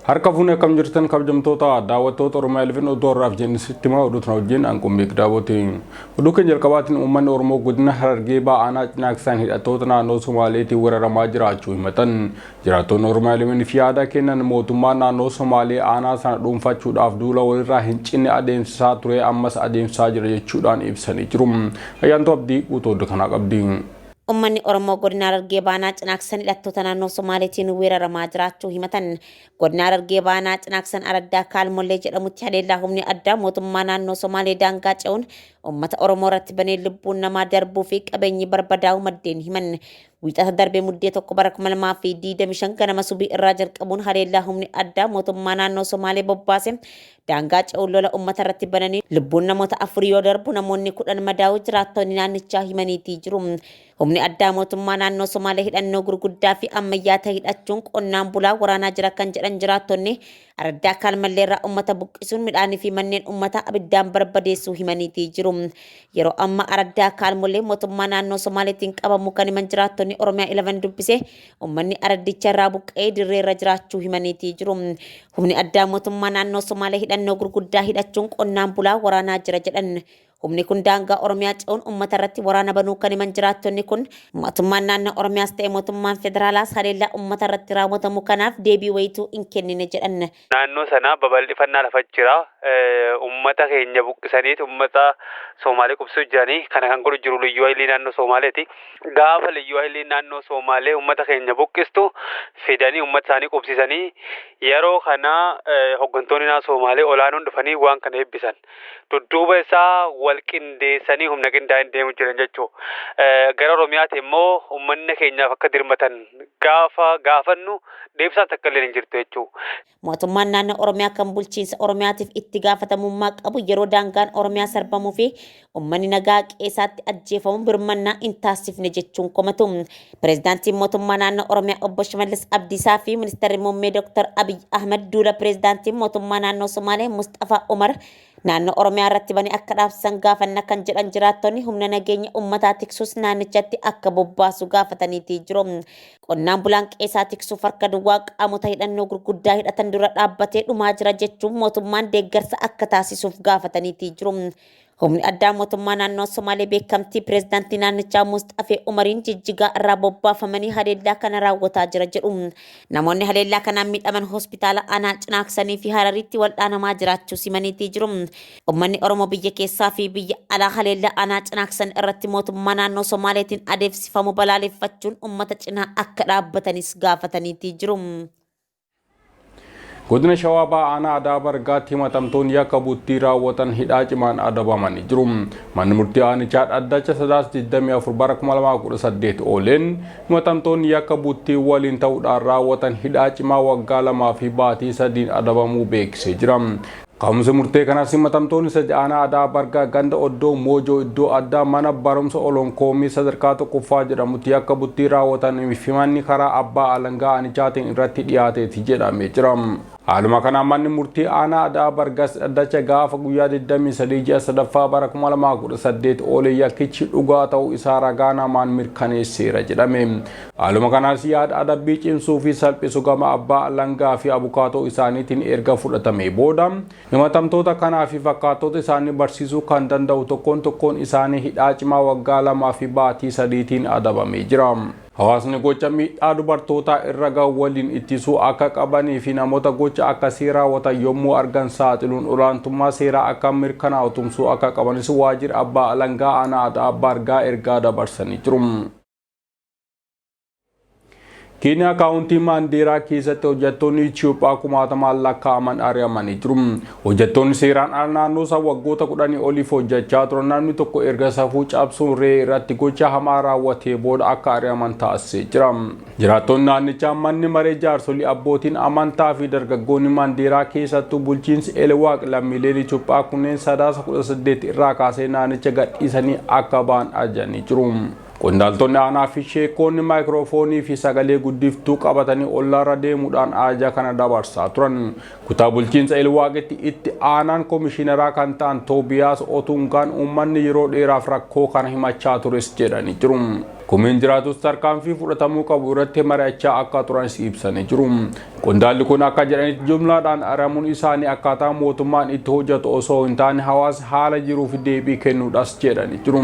Harka fuunee akkam jirtan kabajamtoota daawwattoota OROMIA11 oduu har'aaf jennisitti maa oduutu na wajjin anqumbeek daawwatiin. Oduu keenya jalqabaatiin uummanni Oromoo godina Harargee Bahaa Aanaa Cinaaksan hidhatoota naannoo Somaaleetiin weeraramaa jiraachuu himatan. Jiraattonni OROMIA11 fi yaada kennan mootummaan naannoo Somaalee aanaa sana dhuunfachuudhaaf duula walirraa hin cinne adeemsisaa ture ammas adeemsisaa jira jechuudhaan ibsanii jiru. Ayyaantu Abdii guutuu oduu kanaa qabdi. Uummanni Oromoo godina Harargee Bahaa Cinaaksan hidhattoota naannoo Somaaleetiin weeraramaa jiraachuu himatan. Godina Harargee Bahaa Cinaaksan araddaa Kaalmollee jedhamutti haleellaa humni addaa mootummaa naannoo Somaalee daangaa ce'uun uummata Oromoo irratti banee lubbuun namaa darbuu fi qabeenyi barbadaa'uu maddeen himan. Wiixata darbee muddee tokko bara 2025 ganama subii irraa jalqabuun haleellaa humni addaa mootummaa naannoo Somaalee bobbaase daangaa ce'uun lola uummata irratti bananii lubbuun namoota 4 yoo darbu namoonni 10 madaa'uu jiraattonni naannichaa himaniitii jiru. Humni addaa mootummaa naannoo Somaalee hidhannoo gurguddaa fi ammayyaa ta'e hidhachuun qonnaan bulaa waraanaa jira kan jedhan jiraattonni araddaa Kaalmallee irraa uummata buqqisuun midhaanii fi manneen uummataa abiddaan barbadeessuu himaniitii jiru. Yeroo amma araddaa Kaalmallee mootummaa naannoo Somaaleetiin qabamu kan himan jiraattonni OROMIA11 dubbise uummanni araddicha irraa buqqa'ee dirree irra jiraachuu himaniitii jiru. Humni addaa mootummaa naannoo Somaalee hidhannoo gurguddaa hidhachuun qonnaan bulaa waraanaa jira jedhan. Humni kun daangaa Oromiyaa ce'uun uummata irratti waraana banuu kan himan jiraattonni kun mootummaan naannoo Oromiyaas ta'e mootummaan federaalaas haleellaa uummata irratti raawwatamu kanaaf deebii wayituu hin kennine jedhan. Naannoo sana babal'ifannaa lafa jira. Uummata keenya buqqisaniit uummata Somaalee qubsuu jiranii kana kan godhu jiru liyyuu hailii naannoo Somaaleeti. Gaafa liyyuu hailii naannoo Somaalee uummata keenya buqqistu fidanii uummata isaanii qubsisanii yeroo kana hooggantoonni naannoo Somaalee olaanoon dhufanii waan kana eebbisan. Dudduuba isaa wal qindeessanii humna qindaa'een deemu jiran jechuudha. Gara Oromiyaatti immoo uummanni keenyaaf akka dirmatan gaafannu deebisaan takka illee hin jirtu jechuudha. Mootummaan naannoo Oromiyaa kan bulchiinsa Oromiyaatiif itti gaafatamummaa qabu yeroo daangaan Oromiyaa sarbamuu fi uummanni nagaa qeessaatti ajjeefamu birmannaa hin taasifne jechuun komatu. Pireezidaantiin mootummaa naannoo Oromiyaa obbo Shimallis Abdiisaa fi ministeerri muummee Dr. Abiy Ahmed duula pireezidaantiin mootummaa naannoo Somaalee Mustafaa Umar naannoo Oromiyaa irratti bane akka dhaabsan gaafanna kan jedhan jiraattonni humna nageenya uummataa tiksuus naannichatti akka bobbaasu gaafataniitii jiru. Qonnaan bulaan qeessaa tiksuuf harka duwwaa qaamota hidhannoo gurguddaa hidhatan dura dhaabbatee dhumaa jira jechuun mootummaan deeggarsa akka taasisuuf gaafataniitii jiru. Humni addaa mootummaa naannoo Somaalee beekamtii pireezidaantii naannichaa Mustafaa Umariin Jijjigaa irraa bobbaafamanii haleellaa kana raawwataa jira jedhu. Namoonni haleellaa kanaan miidhaman hospitaala Aanaa Cinaaksanii fi Hararitti wal'aanamaa jiraachuu simaniitii jiru. Uummanni Oromoo biyya keessaa fi biyya alaa haleellaa Aanaa Cinaaksan irratti mootummaa naannoo Somaaleetiin adeemsifamu balaaleffachuun uummata cinaa akka dhaabbatanis gaafataniitii jiru. Godina Shawaa Aanaa Bargaatti himatamtoonni Yakka Buttii Raawwatan hidhaa cimaan adabamanii jiru. Manni murtii aanichaa dhaddacha 24 bara 2018 ooleen himatamtoonni Yakka Buttii waliin ta'uudhaan raawwatan hidhaa cimaa waggaa 2 fi baatii 3 adabamuu beeksisee jira. Qaamni murtee kanaas himatamtoonni sadii Aanaa Bargaa ganda Oddoo Moojoo iddoo addaa mana barumsa Olonkoomii sadarkaa tokkoffaa jedhamutti Yakka Buttii raawwatan himanni karaa abbaa alangaa aanichaatiin irratti dhiyaateeti jedhamee jira. Haaluma kanaan manni murtii Aanaa Bargaas dhaddacha gaafa guyyaa 23 ji'a sadaffaa bara 2018 oolee yakkichi dhugaa ta'uu isaa ragaa namaan mirkaneesseera jedhame. Haaluma kanaas yaada adabbii cimsuu fi salphisuu gama abbaa alangaa fi abukaatoo isaaniitiin erga fudhatame booda himatamtoota kanaa fi fakkaattoota isaanii barsiisuu kan danda'u tokkoon isaanii hidhaa cimaa waggaa 2 fi baatii 3tiin adabamee jira. Hawaasni gocha miidhaa dubartootaa irra gahu waliin ittisuu akka qabanii fi namoota gocha akkasii raawwatan yommuu argan saaxiluun olaantummaa seeraa akka mirkanaa'u tumsuu akka qabanis waajjira abbaa alangaa Aanaa Bargaa ergaa dabarsanii jiru. Keeniyaa Kawuntii Maandeeraa keessatti hojjettoonni Itoophiyaa kumaatamaan lakkaa'aman ari'amanii jiru. Hojjettoonni seeraan ala naannoo isaa waggoota 10 oliif hojjechaa turan namni tokko erga safuu cabsuun re'ee irratti gocha hamaa raawwatee booda akka ari'aman taasisee jira. Jiraattonni naannichaa manni maree jaarsolii abbootiin amantaa fi dargaggoonni Maandeeraa keessattuu bulchiinsi Elwaaq lammiileen Itoophiyaa kunneen sadaasa 18 irraa kaasee naannicha gadhiisanii akka ba'an ajajanii jiru. Qondaaltonni aanaa fi sheekonni maayikiroofoonii fi sagalee guddiftuu qabatanii ollaarra deemuudhaan ajaja kana dabarsaa turan. Kutaa bulchiinsa Elwaaqitti itti aanaan komishineraa kan ta'an Toobiyaas Otungaan uummanni yeroo dheeraaf rakkoo kana himachaa tures jedhanii jiru. Kumeen jiraatus tarkaanfii fudhatamuu qabu irratti mari'achaa akka turanis ibsanii jiru. Qondaalli kun akka jedhanitti jumlaadhaan ari'amuun isaanii akkaataa mootummaan itti hojjetu osoo hin taane hawaasa haala jiruuf deebii kennuudhaas jedhanii jiru.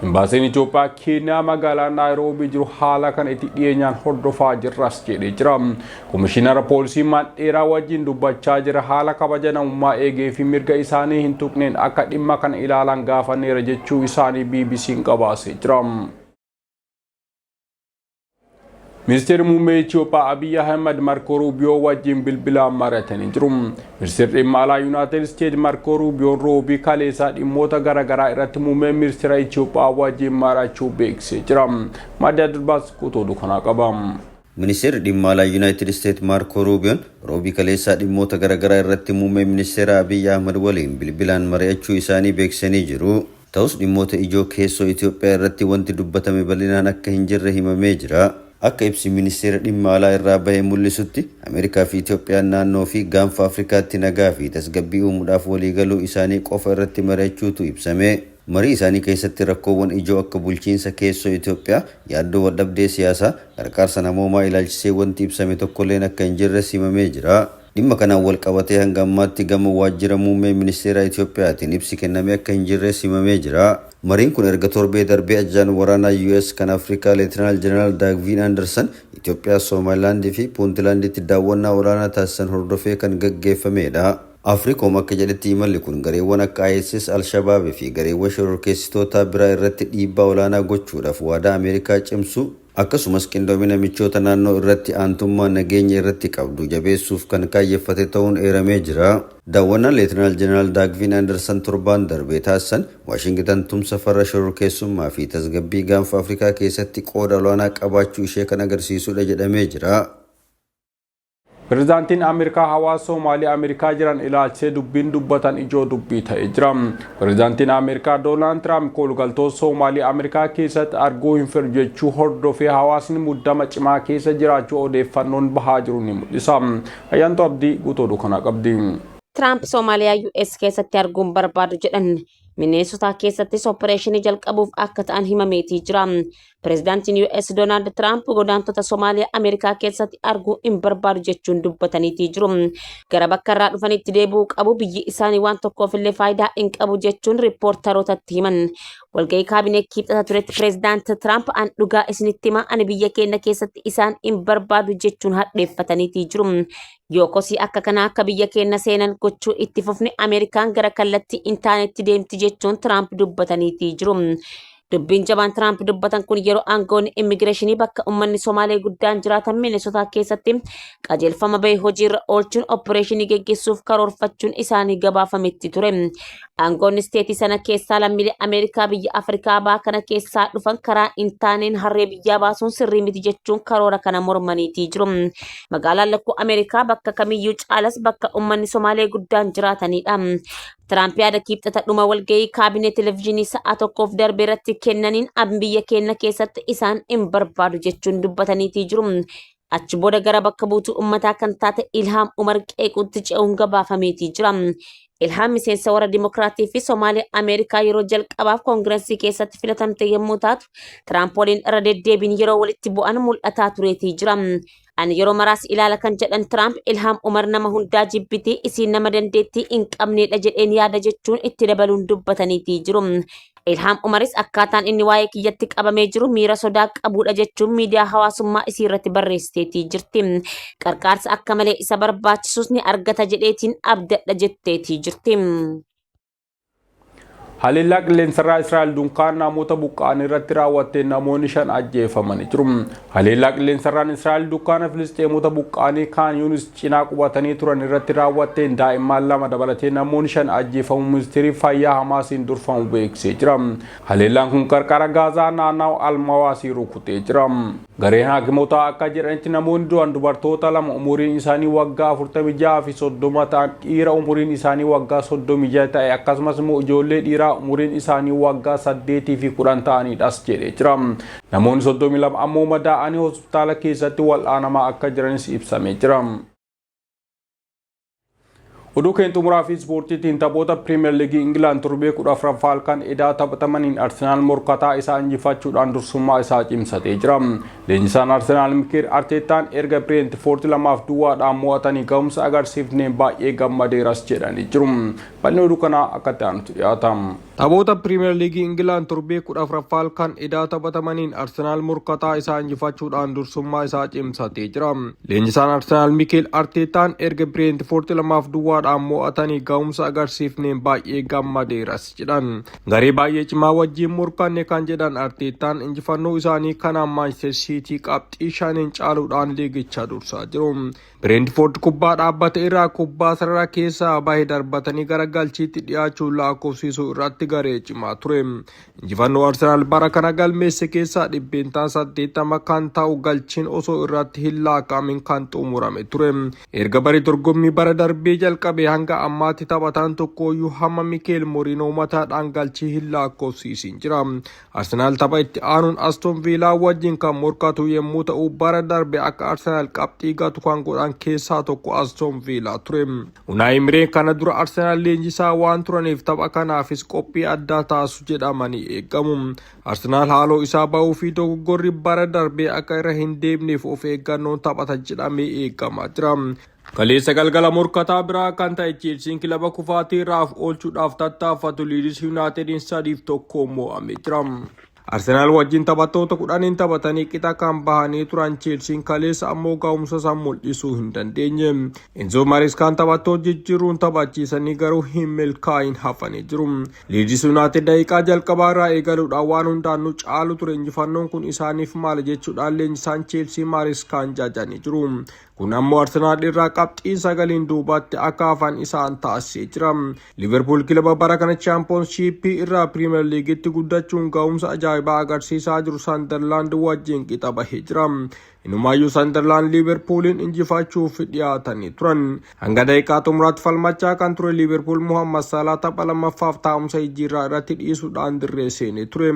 Imbaasiin Itoophiyaa Keeniyaa magaalaa Naayiroobii jiru haala kana itti dhiyeenyaan hordofaa jirras jedhee jira. Komishinara poolisii Maandeeraa wajjin dubbachaa jira haala kabaja namummaa eegee fi mirga isaanii hin tuqneen akka dhimma kana ilaalan gaafaneera jechuu isaanii BBC'n gabaasee jira. Ministeerri muummee Itoophiyaa Abiy Ahmed Marko Ruubiyoo wajjin bilbilaan mari'atanii jiru. Ministeerri dhimma alaa Yuunaayitid Isteetsi Marko Ruubiyoon roobii kaleessaa dhimmoota garaagaraa irratti muummee ministeera Itoophiyaa wajjin mari'achuu beeksisee jira. Madda Durbaas Qutoo kana qaba. Ministeerri dhimma alaa Yuunaayitid Isteetsi Marko Ruubiyoon roobii kaleessaa dhimmoota garaagaraa irratti muummee ministeera Abiy Ahmed waliin bilbilaan mari'achuu isaanii beeksisanii jiru. Ta'us dhimmoota ijoo keessoo Itoophiyaa irratti wanti dubbatame bal'inaan akka hin jirre himamee jira. Akka ibsi ministeera dhimma alaa irraa bahee mul'isutti Ameerikaa fi Itoophiyaan naannoo fi gaanfa Afrikaatti nagaa fi tasgabbii uumuudhaaf waliigaluu isaanii qofa irratti mari'achuutu ibsame. Marii isaanii keessatti rakkoowwan ijoo akka bulchiinsa keessoo Itoophiyaa, yaaddoo waldhabdee siyaasaa, gargaarsa namoomaa ilaalchisee wanti ibsame tokkolleen akka hin jirre himamee jira. Dhimma kanaan wal qabatee hanga ammaatti gama waajjira muummee ministeera Itoophiyaatiin ibsi kenname akka hin jirre himamee jira. Mariin kun erga torbee darbee ajajaan waraanaa US kan Afrikaa Leetinaal Jeneraal Daagviin Anderson Itoophiyaa, Somaalilaandii fi Puuntilaandiitti daawwannaa olaanaa taasisan hordofee kan gaggeeffamedha. Afriikoom akka jedhetti imalli kun gareewwan akka ISIS, Al-Shabaab fi gareewwan shororkeessitoota biraa irratti dhiibbaa olaanaa gochuudhaaf waadaa Ameerikaa cimsu akkasumas qindoomina michoota naannoo irratti aantummaa nageenya irratti qabdu jabeessuuf kan kaayyeffate ta'uun eeramee jira. Daawwannaan Leetinaal Jeneraal Daagviin Anderson torbaan darbee taasisan Waashingtan tumsa farra shororkeessummaa fi tasgabbii gaanfa Afrikaa keessatti qooda olaanaa qabaachuu ishee kan agarsiisudha jedhamee jira. Pirezidaantiin Ameerikaa hawaasa Somaali Ameerikaa jiran ilaalchisee dubbiin dubbatan ijoo dubbii ta'ee jira. Pirezidaantiin Ameerikaa Doonaald Tiraamp kolgaltoota Somaali Ameerikaa keessatti arguu hin fedhu jechuu hordofee hawaasni muddama cimaa keessa jiraachuu odeeffannoon bahaa jiru ni mul'isa. Ayyaantu Abdii guutuu kana qabdi. Tiraamp Somaaliyaa US keessatti arguun barbaadu jedhan mineensota keessattis opereeshinii jalqabuuf akka ta'an himameetii jira. Pirezidaantiin US Doonaald Tiraamp godaantota Somaaliyaa Ameerikaa keessatti arguu hin barbaadu jechuun dubbataniitii jiru. Gara bakka irraa dhufanitti deebi'uu qabu, biyyi isaanii waan tokkoofillee faayidaa hin qabu jechuun riippoortarootatti himan. Walgahii kaabinee kibxata turetti pirezidaanti Tiraamp an dhugaa isinitti hima ani biyya keenya keessatti isaan hin barbaadu jechuun hadheeffataniitii jiru. Yookosii akka kana akka biyya keenya seenan gochuu itti fufni Ameerikaan gara kallattii intaanetti deemti jechuun Tiraamp dubbataniitii jiru. Dubbiin jabaan Tiraamp dubbatan kun yeroo aangoonni immigireeshinii bakka uummanni Somaalee guddaan jiraatan Mineesotaa keessatti qajeelfama bahee hojiirra oolchuun opereeshinii geggeessuuf karoorfachuun isaanii gabaafametti ture. Aangoonni isteetii sana keessaa lammiilee Ameerikaa biyya Afrikaa bahaa kana keessaa dhufan karaa intaaneen harree biyyaa baasuun sirrii miti jechuun karoora kana mormaniitii jiru. Magaalaan lakkuu Ameerikaa bakka kamiyyuu caalas bakka uummanni Somaalee guddaan jiraatanidha. Tiraamp yaada kibxata dhuma walgahii kaabinee televezyiinii sa'a tokkoof darbe irratti kennaniin biyya keenya keessatti isaan hin barbaadu jechuun dubbataniitii jiru. Achi booda gara bakka buutuu uummataa kan taate Ilhaam Umar qeequutti ce'uun gabaafameetii jira. Ilhaam miseensa warra Dimokiraatii fi Somaali Ameerikaa yeroo jalqabaaf koongireesii keessatti filatamte yommuu taatu, Tiraamp waliin irra deddeebiin yeroo walitti bu'an mul'ataa tureetii jira. Ani yeroo maraas ilaala kan jedhan Tiraamp Ilhaam Umar nama hundaa jibbiti isiin nama dandeettii hin qabneedha jedheen yaada jechuun itti dabaluun dubbataniitii jiru. Ilhaam Umaris akkaataan inni waa'ee kiyyatti qabamee jiru miira sodaa qabuudha jechuun miidiyaa hawaasummaa isii irratti barreessiteetii jirti. Qarqaarsa akka malee isa barbaachisus ni argata jedheetiin abdadha jetteetii jirti. Haleellaa qilleensarraa Israa'el dunkaana namoota buqqa'aniirratti raawwattee namoonni 5 ajjeefamanii jiru. Haleellaa qilleensarraan Israa'el dunkaana Filisxeemota buqqa'anii Kaan Yuunis cinaa qubatanii turan irratti raawwattee daa'imman 2 dabalatee namoonni 5 ajjeefamuu ministeerri fayyaa Hamaasiin durfamu beeksisee jira. Haleellaan kun qarqara Gaazaa naannoo Almawaasii rukutee jira. Gareen haakimootaa akka jedhanitti namoonni du'an dubartoota 2 umuriin isaanii waggaa 46 fi 30 ta'an, dhiira umuriin isaanii waggaa 36 ta'e akkasumas immoo ijoollee dhiiraa umuriin isaanii waggaa 8 fi 10 ta'anidhas jedhee jira. Namoonni 32 ammoo madaa'anii hospitaala keessatti wal'aanamaa akka jiranis ibsamee jira. Oduu keenya fi ispoortiitiin taphoota Piriimeer Liigii Ingilaan torbee 14 kan Hidhaa taphatamaniin Arsenaal Morkataa isaa injifachuudhaan dursummaa isaa cimsatee jira. Leenjisaan Arsenaal Mikel Arteetaan erga Brentford 2-2 mo'atanii gahumsa agarsiifneen baay'ee gammadeeras jedhanii jiru. Bal'inni oduu kanaa akka ta'anutti dhiyaata. Taphoota Piriimeer Liigii Ingilaan torbee 14 kan Hidhaa taphatamaniin Arsenaal Morkataa isaa injifachuudhaan dursummaa isaa cimsatee jira. Leenjisaan Arsenaal Mikel Arteetaan erga Brentford 2-2 mo'atanii gahumsa agarsiifneen baay'ee gammadeeras jedhan. Garee baay'ee cimaa wajjin morkanne kan jedhan Arteetaan injifannoo isaanii kanaan Manchester City qabxii 5 caaluudhaan liigicha dursaa jiru. Brentford kubbaa dhaabbate irraa kubbaa sarara keessaa bahee darbatanii gara galchiitti dhiyaachuun lakkoofsisuu irratti garee cimaa ture. Injifannoo Arsenaal bara kana galmeesse keessaa 80 kan ta'u galchiin osoo irratti hin laaqamin kan xumurame ture. Erga barii dorgommii bara darbee jalqabe hanga ammaatti taphatan tokkoyyuu hamma Mikel Moriinoo mataadhaan galchii hin lakkoofsiisin jira. Arsenaal tapha itti aanuun Aston Villaa wajjin kan morkatu yommuu ta'u bara darbe akka Arsenaal qabxii gatu kan godhan keessaa tokko Aston Villaa ture. Unai Emery kana dura Arsenaal leenjisaa waan turaniif tapha kanaafis qophii addaa taasisu jedhamanii eegamu. Arsenaal haaloo isaa bahuu fi dogoggorri bara darbe akka irra hin deemneef of eeggannoon taphata jedhamee eegamaa jira. Kaleessa galgala morkataa biraa kan ta'e Chelsiin kilaba kufaatii irraa oolchuudhaaf tattaaffatu Leeds Unitedin 3-1 mo'amee jira. Arsenaal wajjin taphattoota 10 taphatanii qixa kan bahanii turan Chelsiin kaleessa ammoo gahumsa isaa mul'isuu hin dandeenye. Enzo Mareskaan taphattoota jijjiiruun taphachiisanii garuu hin milkaa'in hafanii jiru. Leeds United daqiiqaa jalqabaa irraa eegaluudhaan waan hundaanuu caalu ture. Injifannoon kun isaaniif maal jechuudhaan leenjisaan Chelsea Mareskaan jajanii jiru. Kun ammoo Arsenaal irraa qabxii 9 duubatti akka hafan isaan taasisee jira. Liverpool kilaba bara kana Championship irraa Premier Leaguetti guddachuun gahumsa ajaa'ibaa agarsiisaa jiru Sunderland wajjin qixa bahee jira. Inumaayyuu Sunderland Liverpoolin injifachuuf dhiyaatanii turan. Hanga daqiiqaa xumuraatti falmachaa kan ture Liverpool Mohamed Salah tapha lammaffaaf taa'umsa jijjiirraa irratti dhiisuudhaan dirree seenee ture.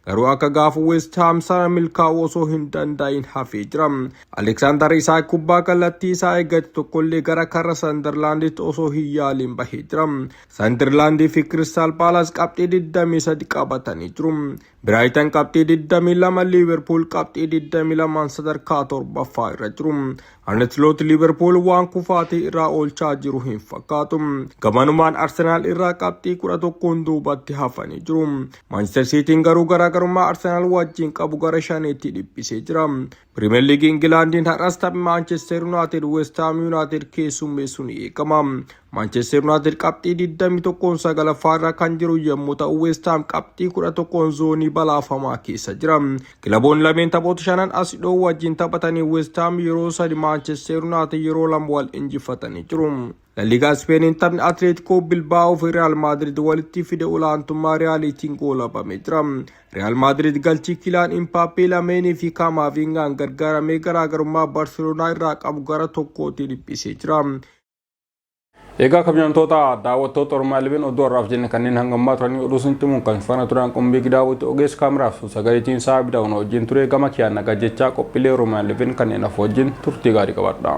Garuu akka gaafa West Ham sana milkaa'uu osoo hin danda'in hafee jira. Alexander Isak kubbaa kallattii isaa eeggate tokkollee gara karra Sunderlanditti osoo hin yaaliin bahee jira. Sunderland fi Crystal Palace qabxii 23 qabatanii jiru. Brighton qabxii 22, Liverpool qabxii 22 sadarkaa 7ffaa irra jiru. Ancelotti Liverpool waan kufaatii irraa oolchaa jiru hin fakkaatu. Gamanumaan Arsenaal irraa qabxii 11 duubatti hafanii jiru. Manchester Cityn garuu garaagarummaa Arsenaal wajjin qabu gara 5tti dhiphisee jira. Premier League Ingilaandiin har'as taphi Manchester United West Ham United keessummeessuun eegama. Manchester United qabxii 21 9ffaa kan jiru yommuu ta'u West Ham qabxii 11 zoonii balaafamaa keessa jira. Kilaboonni lameen taphoota 5 as dhoo wajjin taphatanii West Ham yeroo 3 Manchester United yeroo 2 wal injifatanii jiru. La Liga Spain taphni Atletico Bilbao fi Real Madrid walitti fide olaantummaa Realitiin goolabamee jira. Real Madrid galchii Kylian Mbappé lameenii fi Kamavingaan gargaaramee garaagarummaa Barcelona irraa qabu gara tokkootti dhiphisee jira. Egaa kabajamtoota daawwattoota OROMIA11 oduu har'aaf jenne kanneen hangammaa turanii oduu sun timuun kan faana turan qumbii gidaawwatti ogeessa kaameraaf sagaleetiin sa'a bidaa'uun wajjin ture gama kiyyaan nagaa jechaa qophiilee OROMIA11 kanneen af wajjin turtii gaarii qabadha.